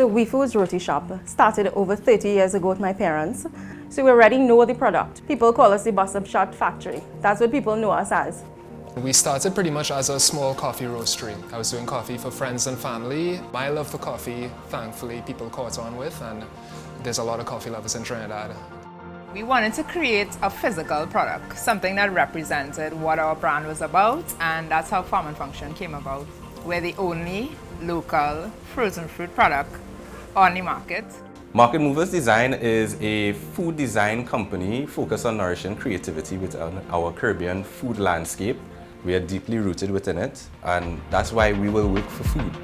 The We Foods Roti Shop started over 30 years ago with my parents, so we already know the product. People call us the Bus-Up Shot Factory. That's what people know us as. We started pretty much as a small coffee roastery. I was doing coffee for friends and family. My love for coffee, thankfully, people caught on with, and there's a lot of coffee lovers in Trinidad. We wanted to create a physical product, something that represented what our brand was about, and that's how Farm and Function came about. We're the only local frozen fruit product on the market. Market Movers Design is a food design company focused on nourishing creativity within our Caribbean food landscape. We are deeply rooted within it, and that's why we will work for food.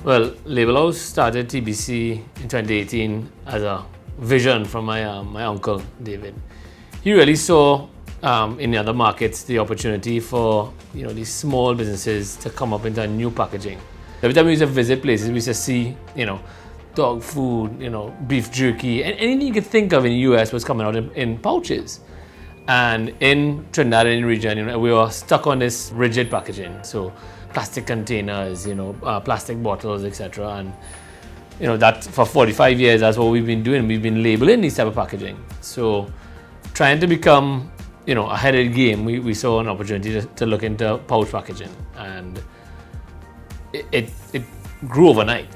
Well, Label House started TBC in 2018 as a vision from my uncle, David. He really saw in the other markets the opportunity for these small businesses to come up into new packaging. Every time we used to visit places, we used to see dog food, beef jerky, and anything you could think of in the US was coming out in pouches. And in Trinidad and region, we were stuck on this rigid packaging. So plastic containers, plastic bottles, etc. And that for 45 years, that's what we've been doing. We've been labeling these type of packaging. So trying to become ahead of the game, we saw an opportunity to look into pouch packaging, and it grew overnight.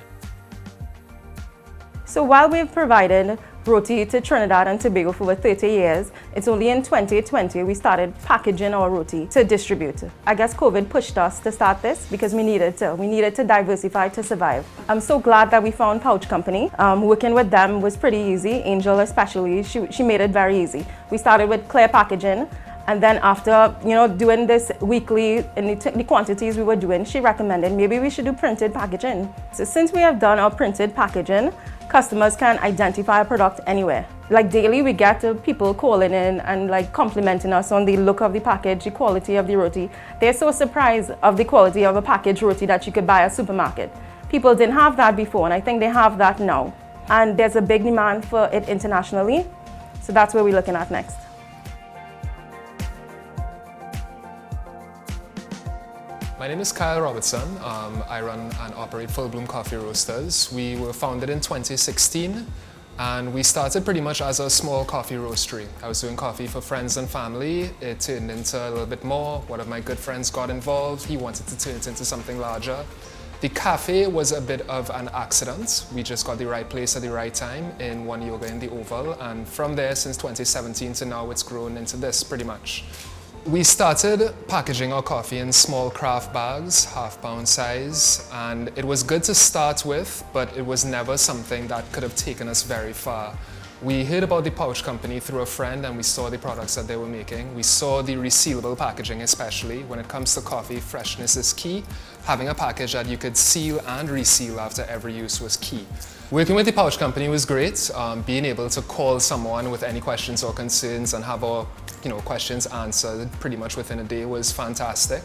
So while we've provided roti to Trinidad and Tobago for over 30 years, it's only in 2020 we started packaging our roti to distribute. I guess COVID pushed us to start this because we needed to. We needed to diversify to survive. I'm so glad that we found Pouch Company. Working with them was pretty easy. Angel especially, she made it very easy. We started with clear packaging, and then after doing this weekly in the quantities we were doing, she recommended maybe we should do printed packaging. So since we have done our printed packaging, customers can identify a product anywhere. Like daily, we get people calling in and complimenting us on the look of the package, the quality of the roti. They're so surprised of the quality of a packaged roti that you could buy at a supermarket. People didn't have that before, and I think they have that now. And there's a big demand for it internationally, so that's where we're looking at next. My name is Kyle Robertson. I run and operate Full Bloom Coffee Roasters. We were founded in 2016, and we started pretty much as a small coffee roastery. I was doing coffee for friends and family. It turned into a little bit more. One of my good friends got involved. He wanted to turn it into something larger. The cafe was a bit of an accident. We just got the right place at the right time in One Yoga in the Oval, and from there, since 2017 to now, it's grown into this pretty much. We started packaging our coffee in small craft bags, half-pound size, and it was good to start with, but it was never something that could have taken us very far. We heard about the Pouch Company through a friend, and we saw the products that they were making. We saw the resealable packaging, especially. When it comes to coffee, freshness is key. Having a package that you could seal and reseal after every use was key. Working with the Pouch Company was great. Being able to call someone with any questions or concerns and have our questions answered pretty much within a day was fantastic.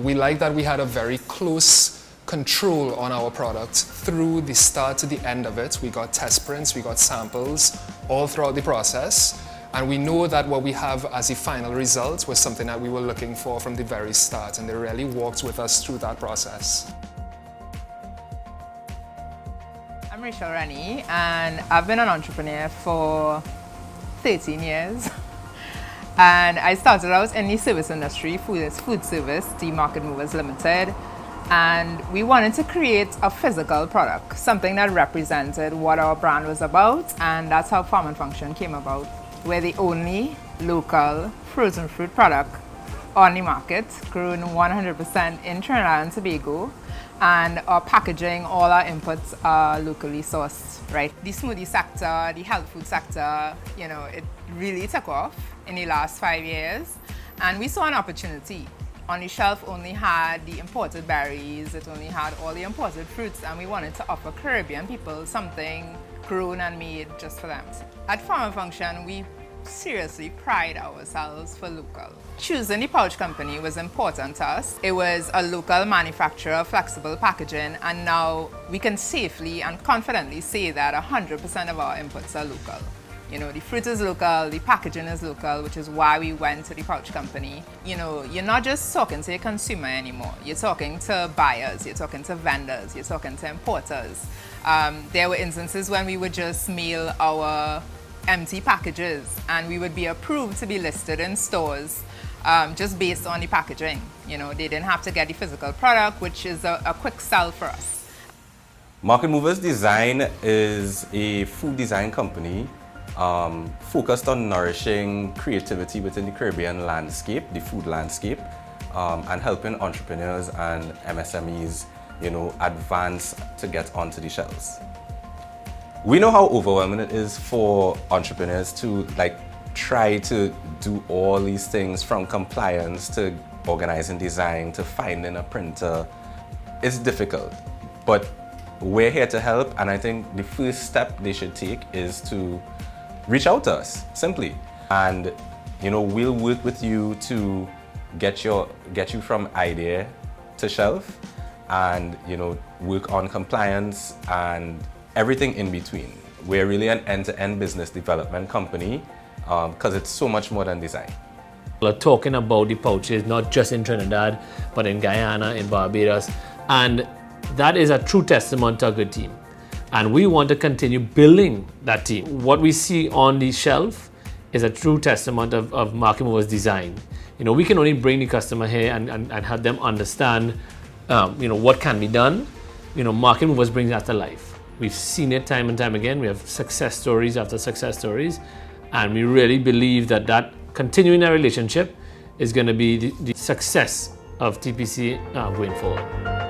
We liked that we had a very close control on our product through the start to the end of it. We got test prints, we got samples all throughout the process, and we know that what we have as the final result was something that we were looking for from the very start, and they really walked with us through that process. I'm Rachel Rennie, and I've been an entrepreneur for 13 years. And I started out in the service industry, food service, the Market Movers Limited. And we wanted to create a physical product, something that represented what our brand was about, and that's how Farm and Function came about. We're the only local frozen fruit product on the market, grown 100% in Trinidad and Tobago, and our packaging, all our inputs are locally sourced, right? The smoothie sector, the health food sector, it really took off in the last 5 years, and we saw an opportunity. On the shelf only had the imported berries, it only had all the imported fruits, and we wanted to offer Caribbean people something grown and made just for them. At Farm and Function, we seriously pride ourselves for local. Choosing the Pouch Company was important to us. It was a local manufacturer of flexible packaging, and now we can safely and confidently say that 100% of our inputs are local. You know, the fruit is local, the packaging is local, which is why we went to the pouch company. You know, you're not just talking to a consumer anymore. You're talking to buyers, you're talking to vendors, you're talking to importers. There were instances when we would just mail our empty packages and we would be approved to be listed in stores just based on the packaging. You know, they didn't have to get the physical product, which is a quick sell for us. Market Movers Design is a food design company focused on nourishing creativity within the Caribbean landscape, the food landscape, and helping entrepreneurs and MSMEs, you know, advance to get onto the shelves. We know how overwhelming it is for entrepreneurs to try to do all these things, from compliance to organizing design to finding a printer. It's difficult, but we're here to help, and I think the first step they should take is to reach out to us, simply. And you know, we'll work with you to get you from idea to shelf, and you know, work on compliance and everything in between. We're really an end-to-end business development company because it's so much more than design. We're talking about the pouches not just in Trinidad, but in Guyana, in Barbados, and that is a true testament to a good team. And we want to continue building that team. What we see on the shelf is a true testament of Market Movers Design. You know, we can only bring the customer here and help them understand you know, what can be done. You know, Market Movers brings that to life. We've seen it time and time again. We have success stories after success stories, and we really believe that continuing that relationship is going to be the success of TPC going forward.